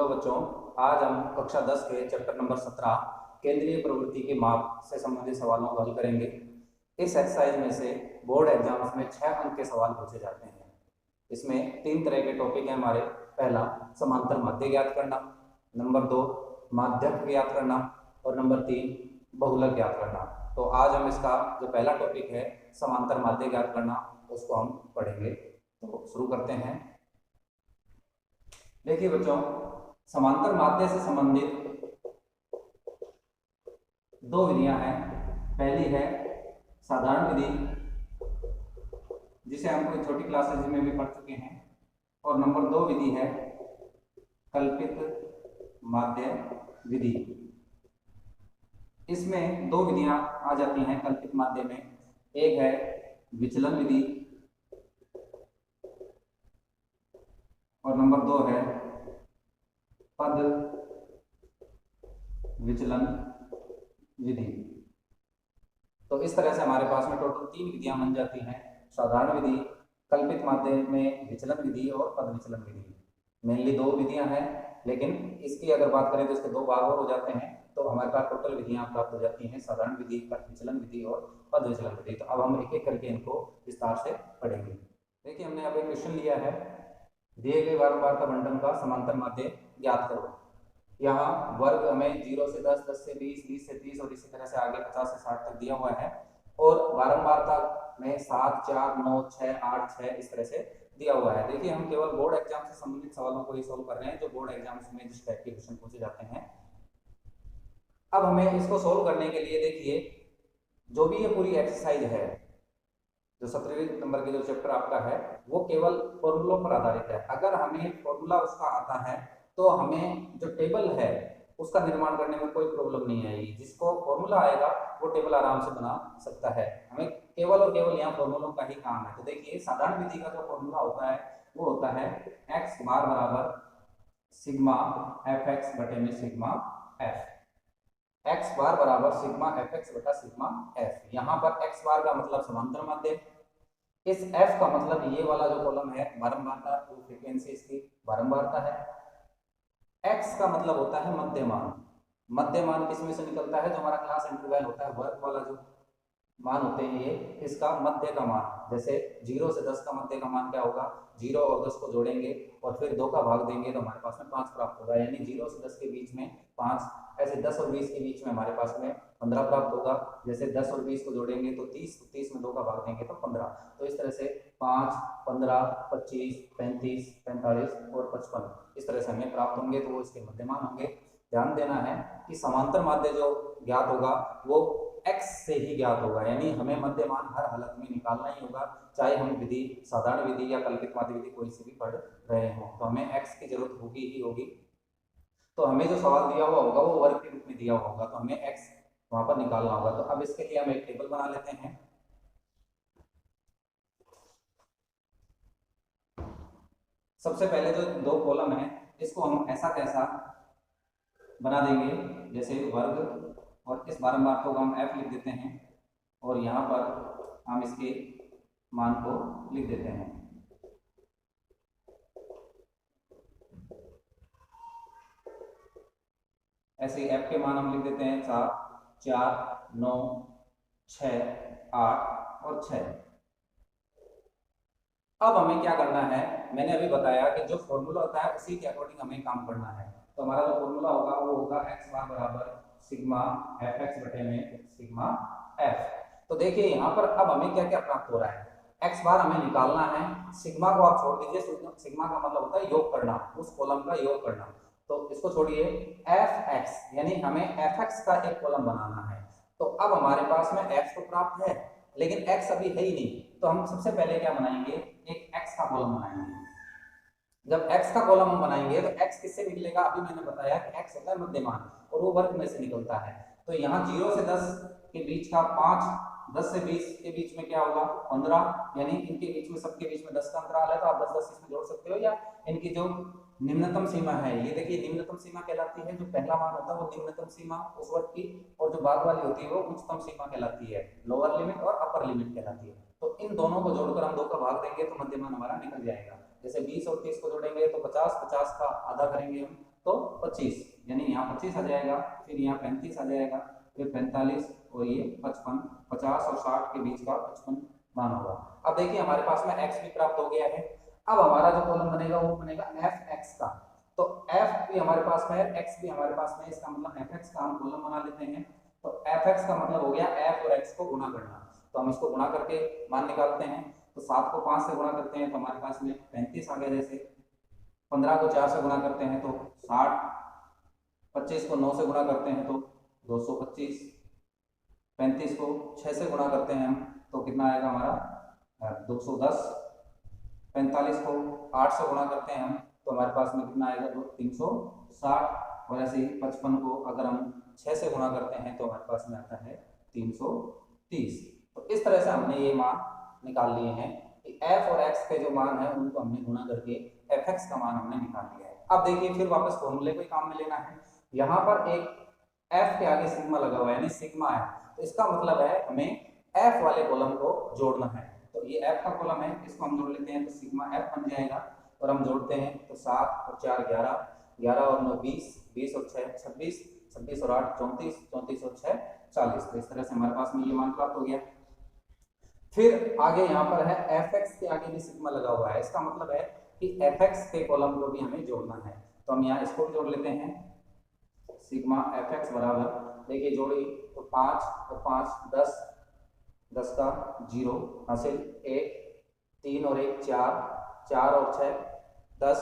Hello बच्चों, आज हम कक्षा 10 के चैप्टर नंबर 17 केंद्रीय प्रवृत्ति के माप से संबंधित सवालों को हल करेंगे। इस एक्सरसाइज में से बोर्ड एग्जाम्स में 6 अंक के सवाल पूछे जाते हैं। इसमें 3 तरह के टॉपिक हैं हमारे। पहला, समांतर माध्य ज्ञात करना। नंबर 2, माध्यक ज्ञात करना। और नंबर 3, बहुलक ज्ञात करना। तो आज हम इसका जो पहला टॉपिक है समांतर माध्य ज्ञात करना, उसको हम पढ़ेंगे। तो शुरू करते हैं। देखिए बच्चों, समांतर माध्य से संबंधित 2 विधियां हैं। पहली है साधारण विधि, जिसे हम कोई छोटी क्लासेज में भी पढ़ चुके हैं। और नंबर 2 विधि है कल्पित माध्य विधि। इसमें 2 विधियां आ जाती हैं कल्पित माध्य में। एक है विचलन विधि और नंबर 2 है पद विचलन विधि। तो इस तरह से हमारे पास में टोटल 3 विधियां बन जाती हैं। साधारण विधि, कल्पित माध्य में विचलन विधि और पद विचलन विधि। मेनली 2 विधियां हैं, लेकिन इसकी अगर बात करें तो इसके 2 भाग और हो जाते हैं। तो हमारे पास टोटल विधियां प्राप्त हो जाती हैं, साधारण विधि, विचलन विधि और पद विचलन विधि। तो अब हम एक एक करके इनको विस्तार से पढ़ेंगे। देखिए, हमने अब एक क्वेश्चन लिया है, दिए गए बारंबार का बंटन का समांतर माध्य ज्ञात करो। यहाँ वर्ग हमें 0 से 10, 10 से 20, 20 से 30 और इसी तरह से आगे 50 से 60 तक दिया हुआ है। और बारंबारता में 7, 4, 9, 6, 8, 6 इस तरह से दिया हुआ है। देखिए, हम केवल बोर्ड एग्जाम से संबंधित सवालों को ही सोल्व कर रहे हैं, जो बोर्ड एग्जाम्स में जिस टाइप के क्वेश्चन पूछे जाते हैं। अब हमें इसको सोल्व करने के लिए देखिए, जो भी ये पूरी एक्सरसाइज है, जो 17वें नंबर के जो चैप्टर आपका है, वो केवल फॉर्मूलों पर आधारित है। अगर हमें फॉर्मूला उसका आता है तो हमें जो टेबल है उसका निर्माण करने में कोई प्रॉब्लम नहीं आएगी। जिसको फॉर्मूला आएगा वो टेबल आराम से बना सकता है। हमें केवल और केवल यहाँ फॉर्मूलों का ही काम है। तो देखिए, साधारण विधि का जो फॉर्मूला होता है वो होता है x बार बराबर सिग्मा एफ एक्स बटे में सिग्मा एफ। x बार बराबर सिग्मा एफ एक्स बटा सिग्मा एफ। यहाँ पर x बार का मतलब समांतर माध्य, इस f का मतलब ये वाला जो कॉलम है बारंबारता, वो फ्रीक्वेंसी इसकी बारंबारता है। x का मतलब होता है मध्यमान। मध्यमान किसमें से निकलता है? जो हमारा क्लास इंटरवल होता है, वर्ग वाला जो मान होते हैं, ये इसका मध्य का मान। जैसे 0 से 10 का मध्य का मान क्या होगा? 0 और 10 को जोड़ेंगे और फिर 2 का भाग देंगे तो हमारे पास में 5 प्राप्त होगा। यानी 0 से 10 के बीच में 5, ऐसे 10 और 20 के बीच में हमारे पास में 15 प्राप्त होगा। जैसे 10 और 20 को जोड़ेंगे तो 30, 30 में 2 का भाग देंगे तो 15। तो इस तरह से 5, 15, 25, 35, 45 और 55 इस तरह से हमें प्राप्त होंगे। तो वो इसके मध्यमान होंगे। ध्यान देना है कि समांतर माध्य जो ज्ञात होगा वो x से ही ज्ञात होगा। यानी हमें मध्यमान हर हालत में निकालना ही होगा, चाहे हम विधि साधारण विधि या कल्पित माध्य विधि कोई सी भी पढ़ रहे हो, तो हमें x की जरूरत होगी ही होगी। तो हमें जो सवाल दिया हुआ होगा वो वर्ग के रूप में दिया हुआ होगा, तो हमें x वहां पर निकालना होगा। तो अब इसके लिए हम एक टेबल बना लेते हैं। सबसे पहले जो 2 कॉलम है इसको हम ऐसा कैसा बना देंगे, जैसे वर्ग, और इस बारंबार को हम f लिख देते हैं और यहाँ पर हम इसके मान को लिख देते हैं। ऐसे f के मान हम लिख देते हैं 7, 4, 9, 6, 8 और 6। अब हमें क्या करना है? मैंने अभी बताया कि जो फॉर्मूला होता है उसी के अकॉर्डिंग हमें काम करना है। तो हमारा जो फॉर्मूला होगा वो होगा x बार बराबर सिग्मा एफ एक्स बटे में सिग्मा एफ। तो देखिए, यहाँ पर अब हमें क्या क्या प्राप्त हो रहा है? x बार हमें निकालना है। सिग्मा को आप छोड़ दीजिए, सिग्मा का मतलब होता है योग करना, उस कॉलम का योग करना। तो इसको छोड़िए, एफ एक्स यानी हमें एफ एक्स का एक कॉलम बनाना है। तो अब हमारे पास में x तो प्राप्त है, लेकिन x अभी है ही नहीं। तो हम सबसे पहले क्या बनाएंगे? एक x का कॉलम बनाएंगे। जब x का कॉलम हम बनाएंगे तो x किससे निकलेगा? अभी मैंने बताया कि x होता है मध्यमान और वो वर्ग में से निकलता है। तो यहाँ 0 से 10 के बीच का 5, 10 से 20 के बीच में क्या होगा? 15। यानी इनके बीच में, सबके बीच में 10 का अंतराल है, तो आप 10 10 इसमें जोड़ सकते हो। या इनकी जो निम्नतम सीमा है, ये देखिए निम्नतम सीमा कहलाती है। जो पहला मान होता है वो निम्नतम सीमा उस वर्ग की, और जो बाद वाली होती है वो उच्चतम सीमा कहलाती है, लोअर लिमिट और अपर लिमिट कहलाती है। तो इन दोनों को जोड़कर हम 2 का भाग देंगे तो मध्यमान हमारा निकल जाएगा। जैसे 20 और 30 को जोड़ेंगे तो 50, 50 का आधा करेंगे हम तो 25, यानी यहाँ 25 आ जाएगा, फिर यहाँ 35 आ जाएगा, फिर 45 और ये 55, 50 और 60 के बीच का 55 मान होगा। अब देखिए हमारे पास में x भी प्राप्त हो गया है। अब हमारा जो कॉलम बनेगा वो बनेगा एफ एक्स का। तो f भी हमारे पास में है, x भी हमारे पास में, इसका मतलब एफ एक्स का हम कॉलम बना लेते हैं। तो एफ एक्स का मतलब हो गया f और x को गुणा करना। तो हम इसको गुणा करके मान निकालते हैं। तो 7 को 5 से गुणा करते हैं तो हमारे पास में 35 आ गया, जैसे 15 को 4 से गुणा करते हैं तो 60, 25 को 9 से गुणा करते हैं तो 225, 35 को 6 से गुणा करते हैं हम तो कितना आएगा हमारा 210, 45 को 8 से गुणा करते हैं हम तो हमारे पास में कितना आएगा 360, और ऐसे ही 55 को अगर हम 6 से गुणा करते हैं तो हमारे पास में आता है 330। तो इस तरह से हमने ये मान निकाल लिए हैं कि f और x के जो मान है उनको हमने गुणा करके fx का मान हमने निकाल लिया है। अब देखिए फिर वापस फॉर्मूले को काम में लेना है। यहाँ पर एक f के आगे सिग्मा लगा हुआ है, यानी सिग्मा है, तो इसका मतलब है हमें f वाले कॉलम को जोड़ना है। तो ये f का कॉलम है, इसको हम जोड़ लेते हैं तो सिग्मा f बन जाएगा। और हम जोड़ते हैं तो 7 और 4 11, 11 और 9 20, 20 और 6 26, 26 और 8 34, 34 और 6 40। तो इस तरह से हमारे पास में ये मान प्राप्त हो गया। फिर आगे यहाँ पर है fx के आगे भी सिग्मा लगा हुआ है, इसका मतलब है कि fx के कॉलम को भी हमें जोड़ना है। तो हम यहाँ इसको भी जोड़ लेते हैं, सिग्मा fx बराबर, देखिए जोड़ी तो 5 और 5 10, 10 का 0 हासिल 1, 3 और 1 4, 4 और 6 10,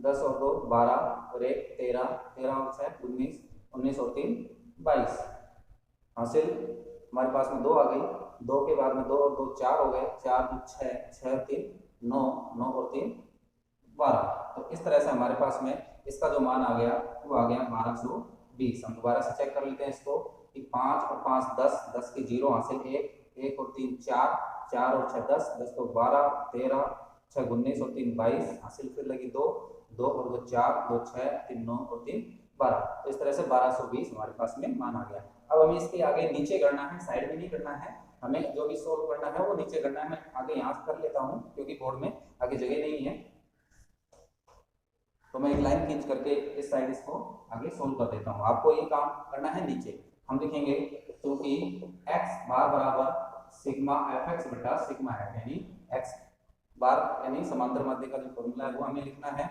10 और 2 12 और 1 13, 13 और 6 19, 19 और 3 22 हासिल हमारे पास में 2 आ गई, 2 के बाद में 2 और 2 4 हो गए, 4 2 6, 6 और 3 9, 9 और 3 12। तो इस तरह से हमारे पास में इसका जो मान आ गया वो आ गया 1220। हम दोबारा से चेक कर लेते हैं इसको कि 5 और 5 10, 10 के 0 हासिल 1, 1 और 3 4, 4 और 6 10, 10 तो 12 13, 6 19 और 3 22 हासिल फिर लगी 2, 2 और 2 4, 2 6, 3 9 और 3 12। तो इस तरह से 1220 हमारे पास में मान आ गया। अब हमें इसके आगे नीचे करना है, साइड में नहीं करना है, हमें जो भी सोल्व करना है वो नीचे करना है। मैं आगे यहाँ कर लेता हूँ क्योंकि बोर्ड में आगे जगह नहीं है, तो मैं एक लाइन खींच करके इस साइड इसको आगे सोल्व कर देता हूँ। आपको ये काम करना है नीचे। हम लिखेंगे क्योंकि x बार बराबर सिग्मा fx बटा सिग्मा f, यानी x बार यानी समांतर माध्य का जो फॉर्मूला है वो हमें लिखना है।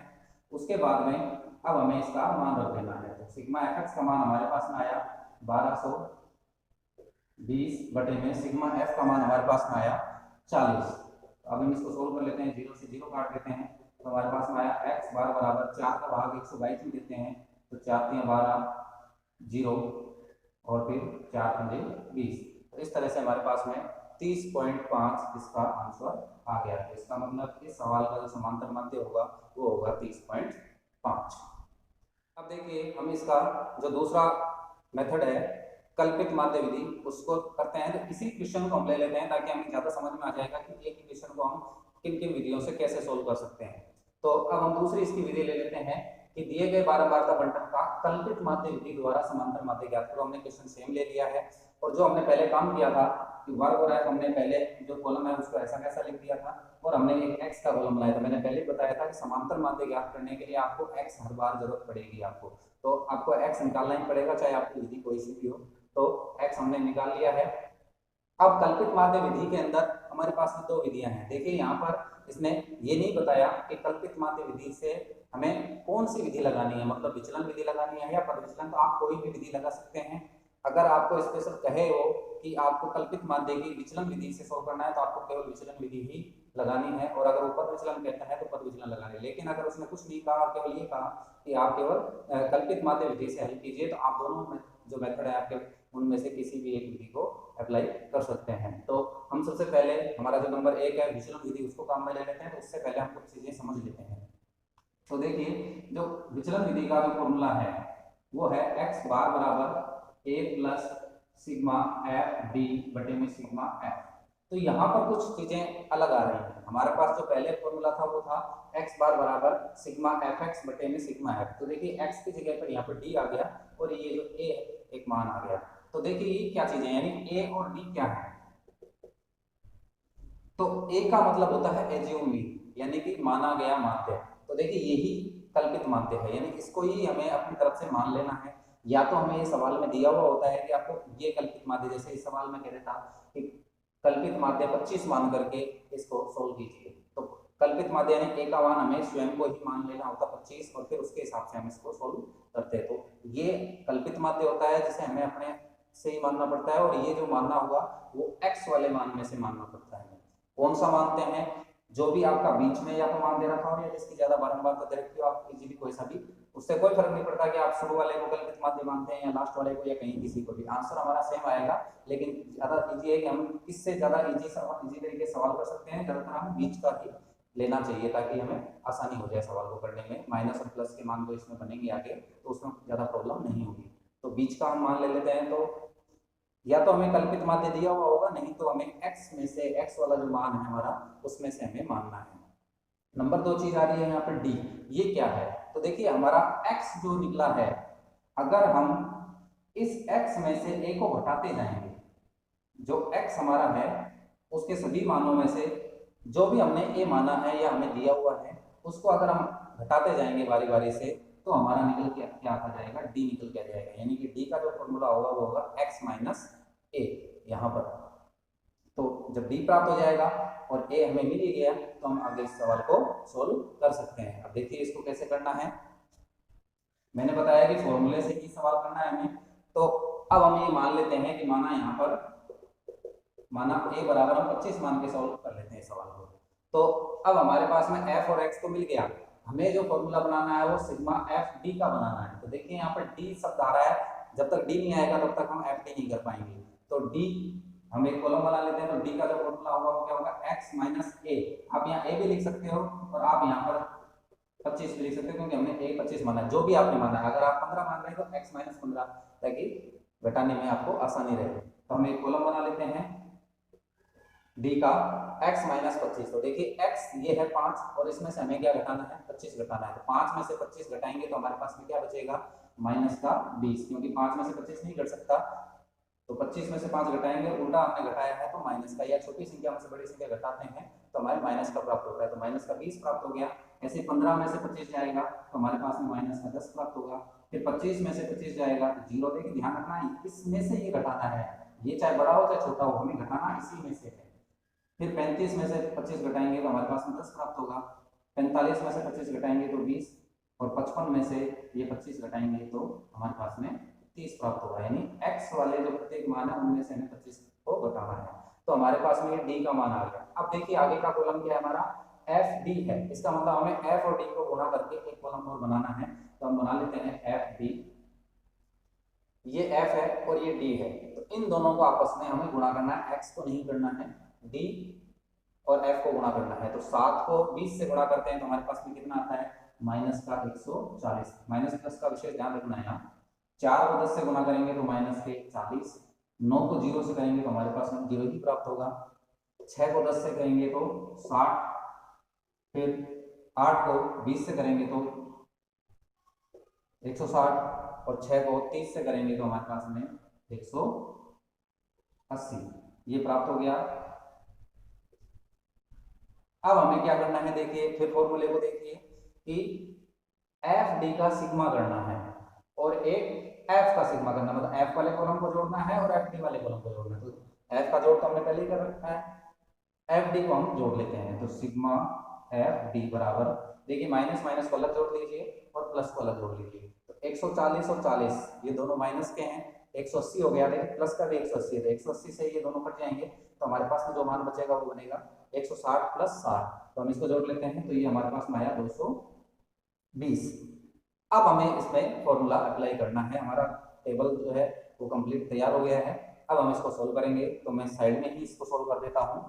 उसके बाद में अब हमें इसका मान रख देना है। तो सिग्मा fx का मान हमारे पास में आया 1220 बटे में सिग्मा f का मान हमारे पास में आया 40। अब हम इसको सोल्व कर लेते हैं, 0 से 0 काट देते हैं तो हमारे पास में आया x बार बराबर 4 का भाग 122 में देते हैं तो 4 3 12 0 और फिर 4 5 20। तो इस तरह से हमारे पास में 30.5 इसका आंसर आ गया। तो इसका मतलब इस सवाल का जो समांतर माध्य होगा वो होगा 30.5। अब देखिए हम इसका जो दूसरा मेथड है कल्पित माध्य विधि उसको करते हैं। तो इसी क्वेश्चन को हम ले लेते हैं ताकि हमें ज्यादा समझ में आ जाएगा कि एक ही क्वेश्चन को हम किन किन विधियों से कैसे सोल्व कर सकते हैं। तो अब हम दूसरी इसकी विधि ले लेते हैं कि दिए गए बारंबारता बंटन का कल्पित माध्य विधि द्वारा समांतर माध्य ज्ञात करो। हमने क्वेश्चन सेम ले लिया है और जो हमने पहले काम किया था कि वर्ग और f हमने पहले जो कॉलम है उसको ऐसा कैसा लिख दिया था और हमने एक x का कॉलम बनाया था। मैंने पहले बताया था कि समांतर माध्य ज्ञात करने के लिए आपको x हर बार जरूरत पड़ेगी आपको, तो आपको x निकालना ही पड़ेगा चाहे आपकी विधि कोई सी भी हो। तो x हमने निकाल लिया है। अब कल्पित माध्य विधि के अंदर हमारे पास में दो विधियां हैं। देखिए यहाँ पर इसने ये नहीं बताया कि कल्पित माध्य विधि से हमें कौन सी विधि लगानी है, मतलब विचलन विधि लगानी है या पद विचलन। तो आप कोई भी विधि लगा सकते हैं। अगर आपको स्पेशल कहे हो कि आपको कल्पित माध्य की विचलन विधि से सोल्व करना है तो आपको केवल विचलन विधि ही लगानी है, और अगर वो पद विचलन कहता है तो पद विचलन लगानी है। लेकिन अगर उसने कुछ नहीं कहा, केवल ये कहा कि आप केवल कल्पित माध्य विधि से हल कीजिए, तो आप दोनों में जो मेथड है आपके उनमें से किसी भी एक विधि को अप्लाई कर सकते हैं। तो हम सबसे पहले हमारा जो नंबर 1 है विचलन विधि उसको काम में ले लेते हैं। तो उससे पहले हम कुछ चीजें समझ लेते हैं। तो देखिए जो विचलन विधि का जो फॉर्मूला है वो है x बार बराबर a plus sigma F D बटे में सिग्मा एफ। तो यहाँ पर कुछ चीजें अलग आ रही हैं। हमारे पास जो पहले फॉर्मूला था वो था x बार बराबर सिग्मा एफ एक्स बटे में सिग्मा एफ। तो देखिए x की जगह पर यहाँ पर d आ गया और ये जो a एक मान आ गया। तो देखिए ये क्या चीजें यानी a और d क्या है। तो a का मतलब होता है एज्यूम मीन, यानी कि माना गया माध्य। तो देखिए यही कल्पित माध्य है, यानी इसको ही हमें अपनी तरफ से मान लेना है। या तो हमें ये सवाल में दिया हुआ होता है कि आपको ये कल्पित माध्य, जैसे इस सवाल में कह रहा था कि कल्पित माध्य 25 मान करके इसको सोल्व कीजिए, तो कल्पित माध्य यानी ए का मान हमें स्वयं को ही मान लेना होता 25 और फिर उसके हिसाब से हम इसको सोल्व करते हैं। तो ये कल्पित माध्य होता है जिसे हमें अपने से ही मानना पड़ता है, और ये जो मानना होगा वो x वाले मान में से मानना पड़ता है। कौन सा मानते हैं? जो भी आपका बीच में या तो मान दे रखा हो या जिसकी ज्यादा बारंबार दे रखी हो, आप इजीली कोई सा भी, उससे कोई फर्क नहीं पड़ता कि आप शुरू वाले को कल्पित माध्य मानते हैं या लास्ट वाले को या कहीं किसी को भी, आंसर हमारा सेम आएगा। लेकिन ज्यादा इजी है कि हम इससे ज्यादा इजी तरीके सवाल कर सकते हैं, ज्यादातर हम बीच का ही लेना चाहिए ताकि हमें आसानी हो जाए सवाल को करने में। माइनस और प्लस के मान तो इसमें बनेंगे आगे, तो उसमें ज्यादा प्रॉब्लम नहीं होगी। तो बीच का हम मान ले लेते हैं, तो या तो हमें कल्पित माध्य दिया हुआ होगा, नहीं तो हमें x में से, x वाला जो मान है हमारा, उसमें से हमें मानना है। नंबर 2 चीज आ रही है यहाँ पर d, ये क्या है? तो देखिए हमारा x जो निकला है, अगर हम इस x में से a को घटाते जाएंगे, जो x हमारा है उसके सभी मानों में से जो भी हमने a माना है या हमें दिया हुआ है, उसको अगर हम घटाते जाएंगे बारी बारी से, तो हमारा निकल के क्या आ जाएगा? d निकल के आ जाएगा। यानी कि d का जो फॉर्मूला होगा वो होगा x माइनस a यहाँ पर। तो जब d प्राप्त हो जाएगा और a हमें मिल ही गया, तो हम आगे इस सवाल को सोल्व कर सकते हैं। अब देखिए इसको कैसे करना है। मैंने बताया कि फॉर्मूले से ही सवाल करना है हमें। तो अब हम ये मान लेते हैं कि माना यहाँ पर, माना a बराबर हम 25 मान के सॉल्व कर लेते हैं सवाल को। तो अब हमारे पास में f और x तो मिल गया, हमें जो फॉर्मूला बनाना है वो सिग्मा एफ डी का बनाना है। तो देखिए यहाँ पर d शब्द आ रहा है, जब तक d नहीं आएगा तब तक हम एफ डी नहीं कर पाएंगे। तो d हम एक कॉलम बना लेते हैं, तो d का जो फॉर्मूला होगा वो क्या होगा? x minus a। आप यहाँ a भी लिख सकते हो और आप यहाँ पर 25 भी लिख सकते हो, क्योंकि हमने a 25 माना, जो भी आपने माना है। अगर आप 15 मान रहे हैं तो x माइनस 15, ताकि घटाने में आपको आसानी रहे। तो हम एक कॉलम बना लेते हैं d का x माइनस 25। तो देखिए x ये है 5 और इसमें से हमें क्या घटाना है? 25 घटाना है। तो 5 में से 25 घटाएंगे तो हमारे पास में क्या बचेगा? माइनस का 20, क्योंकि 5 में से 25 नहीं घट सकता। तो 25 में से 5 घटाएंगे, उल्टा हमने घटाया है तो माइनस का, या छोटी संख्या में से बड़ी संख्या घटाते हैं तो हमारे माइनस का प्राप्त होता है। तो माइनस का 20 प्राप्त हो गया। ऐसे 15 में से 25 जाएगा तो हमारे पास में माइनस का 10 प्राप्त होगा। फिर 25 में से 25 जाएगा तो 0। देखिए ध्यान रखना, इसमें से ये घटाना है, ये चाहे बड़ा हो चाहे छोटा हो, हमें घटाना इसी में से है। फिर 35 में से 25 घटाएंगे तो हमारे पास में 10 प्राप्त होगा। 45 में से 25 घटाएंगे तो 20, और 55 में से ये 25 घटाएंगे तो हमारे पास में 30 प्राप्त होगा। यानी x वाले जो प्रत्येक मान है उनमें से हमें 25 को घटाना है। तो हमारे पास में ये d का मान आ गया। अब देखिए आगे का कॉलम क्या है हमारा? एफ डी है। इसका मतलब हमें f और d को गुणा करके एक कॉलम और बनाना है। तो हम बना लेते हैं एफ डी। ये f है और ये d है, तो इन दोनों को आपस में हमें गुणा करना है, x को नहीं करना है, d और f को गुणा करना है। तो 7 को 20 से गुणा करते हैं तो हमारे पास में कितना आता है? माइनस का 140। माइनस प्लस का विशेष ध्यान रखना है यहाँ। 4 को 10 से गुणा करेंगे तो माइनस के 40। 9 को 0 से करेंगे तो हमारे पास में 0 ही प्राप्त होगा। 6 को 10 से करेंगे तो 60। फिर 8 को 20 से करेंगे तो 160, और 6 को 30 से करेंगे तो हमारे पास में 180। ये प्राप्त हो गया। अब हमें क्या करना है? देखिए फिर फॉर्मूले को देखिए कि एफ डी का सिग्मा करना है और एक एफ का सिग्मा करना, मतलब एफ वाले कॉलम को जोड़ना है और एफ डी वाले कॉलम को जोड़ना है। तो एफ का जोड़ तो हमने पहले ही कर रखा है, एफ डी को हम जोड़ लेते हैं। तो सिग्मा एफ डी बराबर, देखिए माइनस माइनस को अलग जोड़ लीजिए और प्लस को अलग जोड़ लीजिए। तो 140 और 40 ये दोनों माइनस के हैं, 180 हो गया। देखिए प्लस का भी 180 है, 180 से ये दोनों कट जाएंगे तो हमारे पास में जो मान बचेगा वो बनेगा 160 प्लस 60। तो हम इसको जोड़ लेते हैं तो ये हमारे पास में आया 220। अब हमें इसमें फॉर्मूला अप्लाई करना है। हमारा टेबल जो है वो कंप्लीट तैयार हो गया है। अब हम इसको सोल्व करेंगे। तो मैं साइड में ही इसको सोल्व कर देता हूं।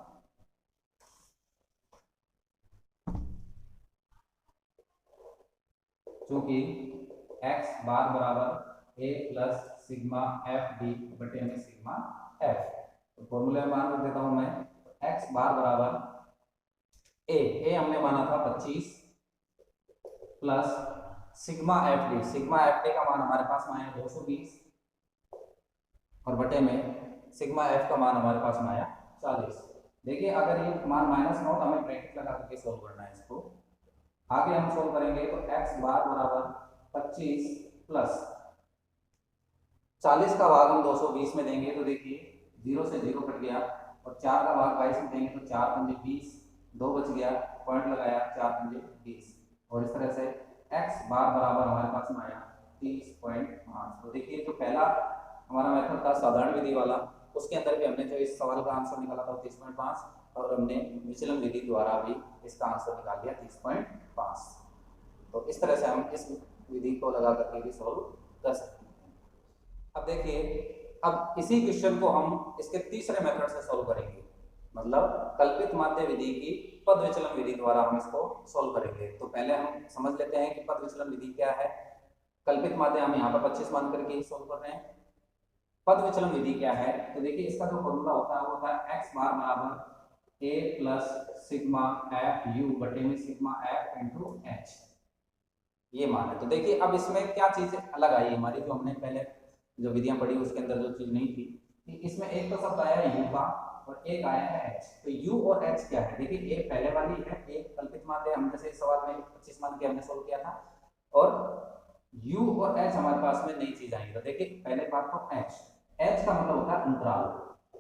चूंकि x बार बराबर a plus sigma F D बटे में सिग्मा एफ, तो फॉर्मूले में मान रख देता हूं मैं। x बार बराबर a हमने माना था 25 प्लस सिग्मा एफ डी का मान हमारे पास में आया 220, और बटे में सिग्मा एफ का मान हमारे पास में आया 40। देखिए अगर ये मान माइनस ना हो तो हमें ब्रैकेट लगा करके सोल्व करना है इसको। आगे हम सोल्व करेंगे तो x बार बराबर 25 प्लस 40 का भाग हम 220 में देंगे तो देखिए 0 से 0 कट गया, और 4 का भाग 22 में देंगे तो 4 पंजे 20, 2 बच गया, पॉइंट लगाया, 4 पंजे 20, और इस तरह से x बार बराबर हमारे पास में आया 30.5। तो देखिए जो पहला हमारा मेथड था साधारण विधि वाला, उसके अंदर भी हमने जो इस सवाल का आंसर निकाला था 30.5, और हमने विचलन विधि द्वारा भी इसका आंसर निकाल लिया 30.5। तो इस तरह से हम इस विधि को लगा करके भी सॉल्व कर सकते हैं। अब देखिए, अब इसी क्वेश्चन को हम इसके तीसरे मेथड से सॉल्व करेंगे, मतलब कल्पित माध्य विधि की पद विचलन विधि द्वारा हम इसको सॉल्व करेंगे। तो पहले हम समझ लेते हैं कि पद विचलन विधि क्या है। कल्पित माध्य हम यहाँ पर 25 मान करके सॉल्व कर रहे हैं। पद विचलन विधि क्या है, तो देखिए इसका जो फॉर्मूला होता है वो होता है x बार बराबर a plus sigma F you बटे में सिग्मा एफ इंटू एच, ये मान है। तो देखिए अब इसमें क्या चीजें अलग आई हमारी, जो हमने पहले जो विधियां पढ़ी उसके अंदर जो चीज नहीं थी, कि इसमें एक तो शब्द आया है u का और एक आया है h। तो u और h क्या है, देखिए एक पहले वाली है, एक कल्पित माध्य हम जैसे इस सवाल में 25 मान के हमने सोल्व किया था, और u और h हमारे पास में नई चीज आएगी। तो देखिए पहले बात तो h का मतलब होता है अंतराल,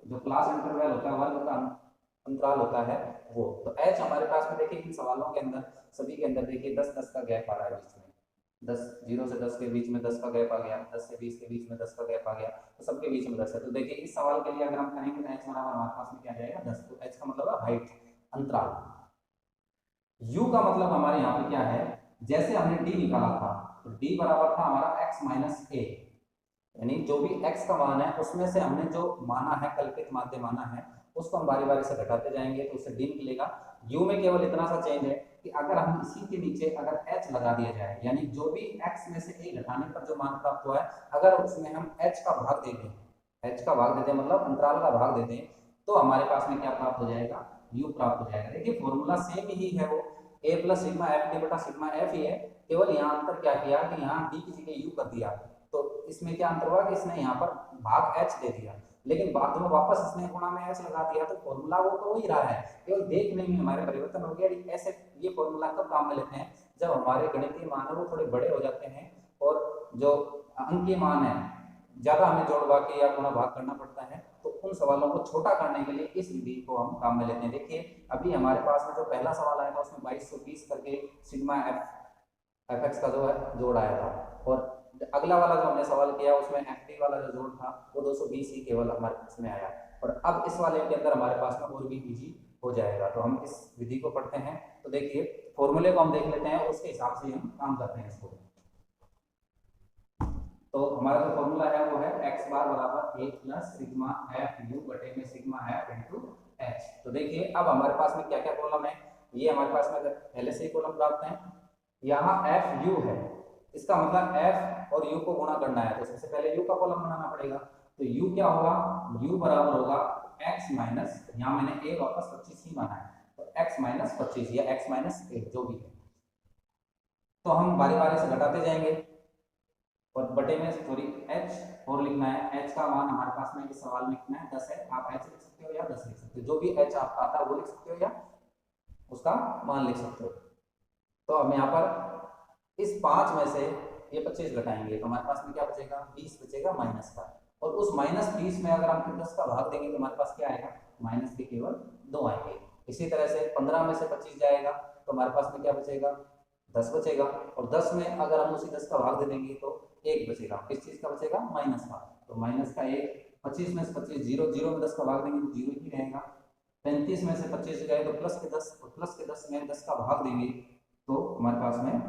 जो क्लास इंटरवल होता है, वर्ग का अंतराल होता है वो। तो h हमारे पास में देखिए इन सवालों के अंदर सभी के अंदर देखिए 10-10 का गैप आ रहा है बीच में, 10 0 से 10 के बीच में 10 का गैप आ गया, 10 से 20 के बीच में 10 का गैप आ गया, तो सबके बीच में 10 है। तो देखिए इस सवाल के लिए अगर हम करेंगे तो h बराबर हमारे पास में क्या जाएगा 10। तो h का मतलब है हाइट, अंतराल। u का मतलब हमारे यहाँ पे क्या है, जैसे हमने d निकाला था तो d बराबर था हमारा x माइनस a, यानी जो भी x का मान है उसमें से हमने जो माना है कल्पित माध्य माना है उसको हम बारी बारी से घटाते जाएंगे तो उससे d निकलेगा। u में केवल इतना सा चेंज है कि अगर हम इसी के नीचे अगर h लगा दिया जाए, यानी जो भी x में से a घटाने पर जो मान प्राप्त हुआ है, अगर उसमें हम h का भाग दे दें, h का भाग दे दें मतलब अंतराल का भाग दे दें, तो हमारे पास में क्या प्राप्त हो जाएगा, u प्राप्त हो जाएगा। देखिए फॉर्मूला सेम ही है, वो a plus sigma F D बटा सिग्मा एफ ही है, केवल यहाँ अंतर क्या किया कि यहाँ d की जगह u कर दिया। तो इसमें क्या अंतर हुआ कि इसने यहाँ पर भाग h दे दिया, लेकिन बाद में वापस इसने गुणा में h लगा दिया, तो फॉर्मूला वो तो वही रहा है, केवल देखने में हमारे परिवर्तन हो गया। ऐसे ये फॉर्मूला कब काम में लेते हैं, जब हमारे गणितीय मान है वो थोड़े बड़े हो जाते हैं और जो अंकीय मान है ज्यादा हमें जोड़ के या गुणा भाग करना पड़ता है, तो उन सवालों को छोटा करने के लिए इस विधि को हम काम में लेते हैं। देखिए अभी हमारे पास में जो पहला सवाल आया था उसमें 2220 करके सिग्मा एफ एक्स का जो है जोड़ आया था, और अगला वाला जो हमने सवाल किया उसमें एफ डी वाला जो जोड़ था वो 220 ही केवल हमारे पास में आया, और अब इस वाले के अंदर हमारे पास में और भी इजी हो जाएगा। तो हम इस विधि को पढ़ते हैं, तो देखिए फॉर्मूले को हम देख लेते हैं, उसके हिसाब से हम काम करते हैं इसको। तो हमारा जो फॉर्मूला है वो है x बार बराबर a plus sigma F you बटे में सिग्मा एफ इंटू एच। तो देखिए अब हमारे पास में क्या क्या कॉलम है, ये हमारे पास में पहले से ही कॉलम प्राप्त है, यहाँ एफ यू है, इसका मतलब f और u को गुणा करना है, तो सबसे पहले u का कॉलम बनाना पड़ेगा। तो u क्या होगा, u बराबर होगा x माइनस, यहाँ मैंने a वापस 25 ही माना है, तो x माइनस 25 या x माइनस 1 जो भी है। तो हम बारी बारी से घटाते जाएंगे और बटे में सॉरी h और लिखना है, h का मान हमारे पास में इस सवाल में कितना है 10 है, आप h लिख सकते हो या 10 लिख सकते हो, जो भी h आपका आता है वो लिख सकते हो या उसका मान लिख सकते हो। तो अब यहाँ पर इस 5 में से ये 25 घटाएंगे तो हमारे पास में क्या बचेगा, 20 बचेगा माइनस का, और उस माइनस 20 में अगर हम 10 का भाग देंगे तो हमारे पास क्या आएगा, माइनस के केवल 2 आएंगे। इसी तरह से 15 में से 25 जाएगा तो हमारे पास में क्या बचेगा, 10 बचेगा, और 10 में अगर हम उसी 10 का भाग दे देंगे तो 1 बचेगा। किस चीज का बचेगा, माइनस का, तो माइनस का 1, 25 में से 25 जीरो, जीरो में 10 का भाग देंगे तो जीरो ही रहेगा। 35 में से 25 जाए तो प्लस के 10, और प्लस के 10 में 10 का भाग देंगे तो हमारे पास में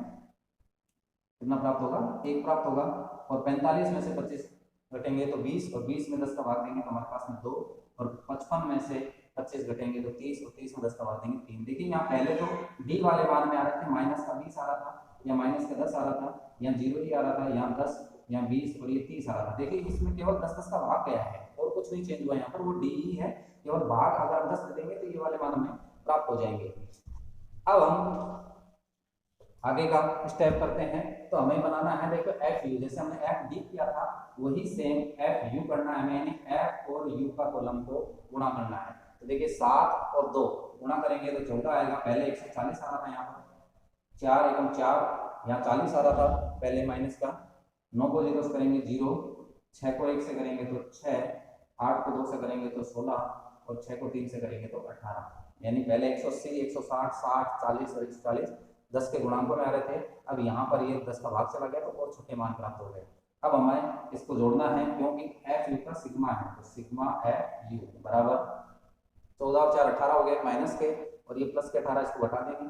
कितना प्राप्त होगा, 1 प्राप्त होगा। और 45 में से 25 घटेंगे तो 20, और 20 में 10 का भाग देंगे तो हमारे पास में 2, और 55 में से 25 घटेंगे तो 30, और 30 में 10 का भाग देंगे 3। देखिए यहाँ पहले जो डी वाले मान में आ रहे थे माइनस का 20 आ रहा था, या माइनस का 10 आ रहा था, यहाँ 0 ही आ रहा था, यहाँ 10, यहाँ 20 और ये 30 आ रहा था। देखिए इसमें केवल 10-10 का भाग गया है और कुछ नहीं चेंज हुआ, यहाँ पर वो डी ही है, केवल भाग अगर हम 10 दे देंगे तो ये वाले मान हमें प्राप्त हो जाएंगे। अब हम आगे का स्टेप करते हैं, तो हमें बनाना है देखो एफ यू, जैसे हमने एफ डी किया था वही सेम एफ यू करना है हमें, यानी एफ और यू का कॉलम को गुणा करना है। तो देखिए 7 और 2 गुणा करेंगे तो 14 आएगा, पहले 140 आ रहा था यहाँ पर, 4 एकम 4, यहाँ 40 आ रहा था पहले माइनस का, 9 को 0 से करेंगे 0, 6 को 1 से करेंगे तो 6, 8 को 2 से करेंगे तो 16 और 6 को 3 से करेंगे तो 18। यानी पहले 180, 160, 60, 40 और 140 10 के गुणांकों में आ रहे थे। अब यहाँ पर ये 10 का भाग चला गया तो और छोटे मान प्राप्त हो गए। अब हमें इसको जोड़ना है क्योंकि एफ यू का सिग्मा है, तो सिग्मा एफ यू बराबर 14 और 4 18 हो गए माइनस के, और ये प्लस के 18 इसको घटा देंगे,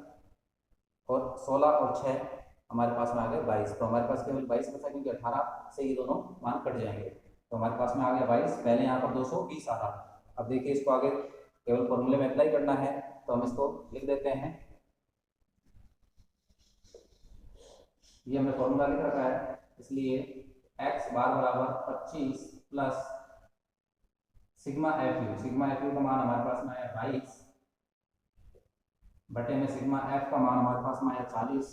और 16 और 6 हमारे पास में आ गए 22। तो हमारे पास केवल 22 बचा क्योंकि 18 से ये दोनों मान कट जाएंगे, तो हमारे पास में आ गया 22। पहले यहाँ पर 220 आ रहा। अब देखिए इसको आगे केवल फॉर्मूले में अप्लाई करना है, तो हम इसको लिख देते हैं। ये हमने फॉर्मूला लिख रखा है, इसलिए x बार बराबर 25 plus sigma F you, sigma F you का मान हमारे पास में आया 22 बटे में सिग्मा एफ का मान हमारे पास में आया 40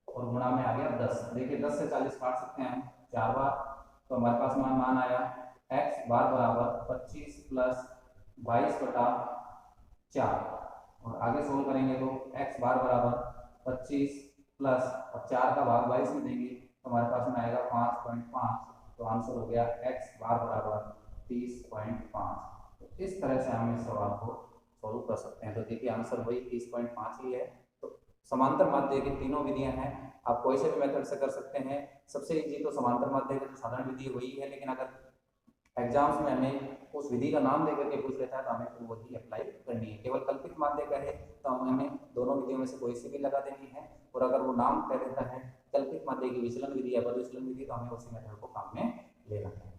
और गुणा में आ गया 10। देखिए 10 से 40 काट सकते हैं 4 बार, तो हमारे पास में मान आया x बार बराबर 25 प्लस 22 बटा 4, और आगे सोल्व करेंगे तो x बार बराबर 25 प्लस, अब 4 का भाग 22 में देंगे तो हमारे पास में आएगा 5.5, तो आंसर हो गया x बार बराबर 30.5। तो इस तरह से हम इस सवाल को सॉल्व कर सकते हैं। तो देखिए आंसर वही 30.5 ही है। तो समांतर माध्य की तीनों विधियां हैं, आप कोई से भी मेथड से कर सकते हैं। सबसे इजी तो समांतर माध्य की जो साधारण विधि वही है, लेकिन अगर एग्जाम्स में हमें उस विधि का नाम देकर के पूछ लेता है तो हमें फिर वही अप्लाई करनी है। केवल कल्पित माध्य का है तो हमें दोनों विधियों में से कोई सी भी लगा देनी है, और अगर वो नाम कह देता है कल्पित माध्य की विचलन विधि या पद विचलन विधि तो हमें उसी मेथड को काम में लेना है।